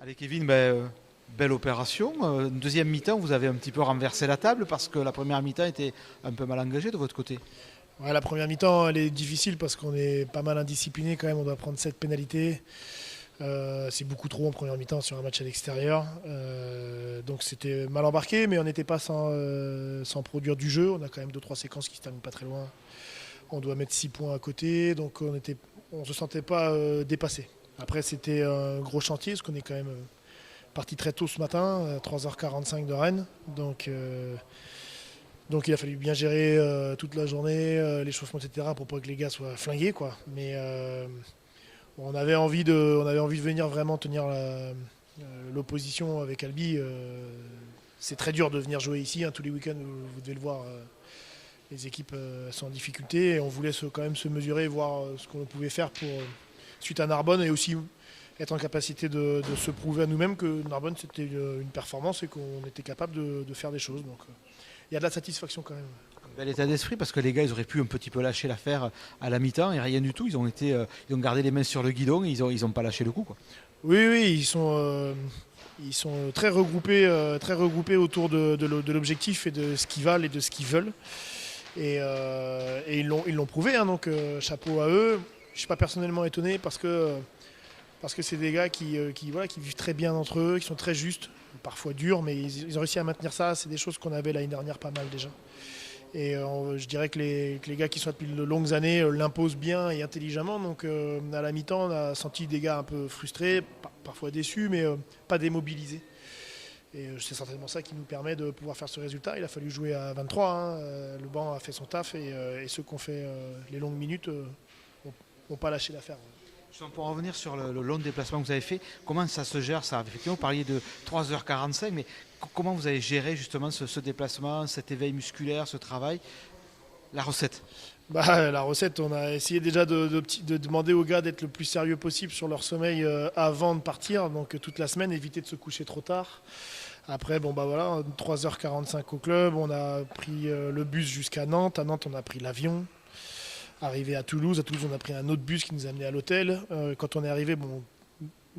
Allez Kevin, belle opération. Deuxième mi-temps, vous avez un petit peu renversé la table parce que la première mi-temps était un peu mal engagée de votre côté. Ouais, la première mi-temps, elle est difficile parce qu'on est pas mal indiscipliné quand même. On doit prendre 7 pénalités. C'est beaucoup trop en première mi-temps sur un match à l'extérieur. Donc c'était mal embarqué, mais on n'était pas sans produire du jeu. On a quand même deux trois séquences qui se terminent pas très loin. On doit mettre 6 points à côté, donc on se sentait pas dépassé. Après, c'était un gros chantier parce qu'on est quand même parti très tôt ce matin, à 3h45 de Rennes. Donc il a fallu bien gérer toute la journée, l'échauffement, etc., pour pas que les gars soient flingués, quoi. Mais on avait envie de venir vraiment tenir l'opposition avec Albi. C'est très dur de venir jouer ici, hein, tous les week-ends, vous devez le voir. Les équipes sont en difficulté et on voulait quand même se mesurer, voir ce qu'on pouvait faire suite à Narbonne, et aussi être en capacité de se prouver à nous-mêmes que Narbonne c'était une performance et qu'on était capable de faire des choses. Donc il y a de la satisfaction quand même. Bel état d'esprit parce que les gars, ils auraient pu un petit peu lâcher l'affaire à la mi-temps et rien du tout. Ils ont gardé les mains sur le guidon et ils ont pas lâché le coup, quoi. Oui, oui, ils sont très regroupés autour de l'objectif et de ce qu'ils valent et de ce qu'ils veulent. Et ils l'ont prouvé, hein, donc chapeau à eux. Je ne suis pas personnellement étonné parce que c'est des gars voilà, qui vivent très bien entre eux, qui sont très justes, parfois durs, mais ils ont réussi à maintenir ça. C'est des choses qu'on avait l'année dernière pas mal déjà. Et je dirais que les gars qui sont depuis de longues années l'imposent bien et intelligemment. Donc à la mi-temps, on a senti des gars un peu frustrés, parfois déçus, mais pas démobilisés. Et c'est certainement ça qui nous permet de pouvoir faire ce résultat. Il a fallu jouer à 23, hein. Le banc a fait son taf et ceux qui ont fait les longues minutes n'ont pas lâché l'affaire. Justement, pour revenir sur le long déplacement que vous avez fait, comment ça se gère ça? Effectivement, vous parliez de 3h45, mais comment vous avez géré justement ce déplacement, cet éveil musculaire, ce travail? La recette? La recette, on a essayé déjà de demander aux gars d'être le plus sérieux possible sur leur sommeil avant de partir, donc toute la semaine, éviter de se coucher trop tard. Après, bon bah voilà, 3h45 au club, on a pris le bus jusqu'à Nantes. À Nantes, on a pris l'avion. Arrivé à Toulouse, on a pris un autre bus qui nous a amené à l'hôtel. Quand on est arrivé, bon,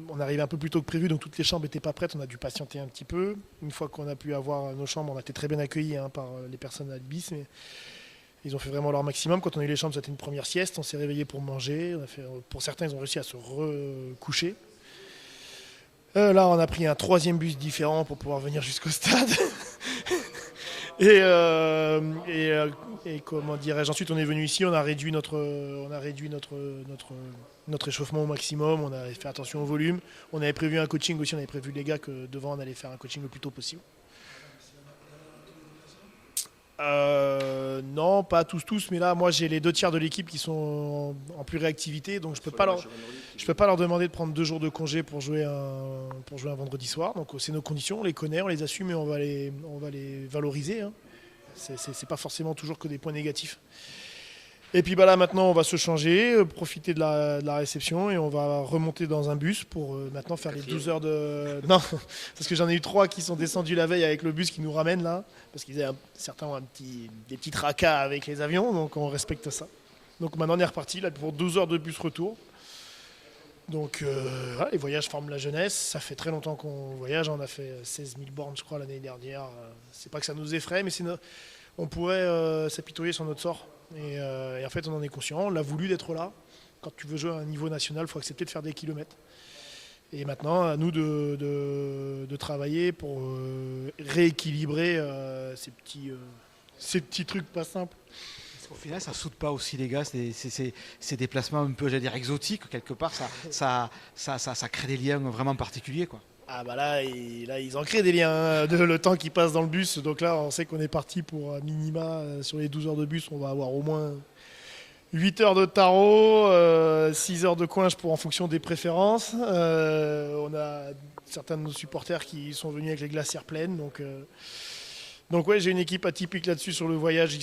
on est arrivé un peu plus tôt que prévu, donc toutes les chambres n'étaient pas prêtes, on a dû patienter un petit peu. Une fois qu'on a pu avoir nos chambres, on a été très bien accueillis, hein, par les personnes à Albis, mais ils ont fait vraiment leur maximum. Quand on a eu les chambres, c'était une première sieste, on s'est réveillé pour manger. Pour certains, ils ont réussi à se recoucher. Là, on a pris un troisième bus différent pour pouvoir venir jusqu'au stade. Et, euh, et, euh, et comment dirais-je, ensuite on est venu ici, on a réduit notre échauffement au maximum, on a fait attention au volume. On avait prévu un coaching aussi, on avait prévu les gars que devant on allait faire un coaching le plus tôt possible. Non, pas tous, mais là, moi, j'ai les deux tiers de l'équipe qui sont en plus réactivité, donc je peux pas leur demander de prendre 2 jours de congé pour jouer un vendredi soir. Donc c'est nos conditions, on les connaît, on les assume et on va les valoriser, hein. C'est pas forcément toujours que des points négatifs. Et puis là maintenant on va se changer, profiter de la réception et on va remonter dans un bus pour maintenant faire les 12 heures de... Non, parce que j'en ai eu 3 qui sont descendus la veille avec le bus qui nous ramène là, parce qu'ils avaient certains ont des petits tracas avec les avions, donc on respecte ça. Donc maintenant on est reparti là pour 12 heures de bus retour. Donc voilà, les voyages forment la jeunesse, ça fait très longtemps qu'on voyage, on a fait 16 000 bornes je crois l'année dernière. C'est pas que ça nous effraie, mais on pourrait s'apitoyer sur notre sort. Et en fait, on en est conscient. On l'a voulu d'être là. Quand tu veux jouer à un niveau national, il faut accepter de faire des kilomètres. Et maintenant, à nous de travailler pour rééquilibrer ces petits trucs pas simples. Au final, ça soude pas aussi les gars, ces déplacements un peu, j'allais dire, exotiques, quelque part, ça crée des liens vraiment particuliers, quoi. Ah bah là, ils en créent des liens, hein, de le temps qui passe dans le bus. Donc là, on sait qu'on est parti pour un minima. Sur les 12 heures de bus, on va avoir au moins 8 heures de tarot, 6 heures de coinche en fonction des préférences. On a certains de nos supporters qui sont venus avec les glacières pleines. Donc ouais, j'ai une équipe atypique là-dessus sur le voyage.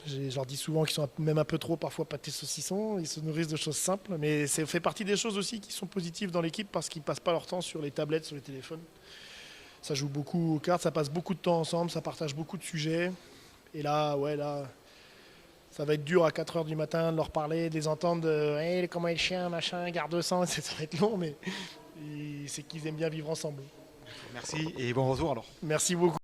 Je leur dis souvent qu'ils sont même un peu trop parfois pâtés saucissons. Ils se nourrissent de choses simples, mais ça fait partie des choses aussi qui sont positives dans l'équipe parce qu'ils passent pas leur temps sur les tablettes, sur les téléphones. Ça joue beaucoup aux cartes, ça passe beaucoup de temps ensemble, ça partage beaucoup de sujets. Et là, ouais, là, ça va être dur à 4 heures du matin de leur parler, de les entendre, hey, comment est le chien, machin, garde 200, ça va être long, mais c'est qu'ils aiment bien vivre ensemble. Merci et bon retour alors. Merci beaucoup.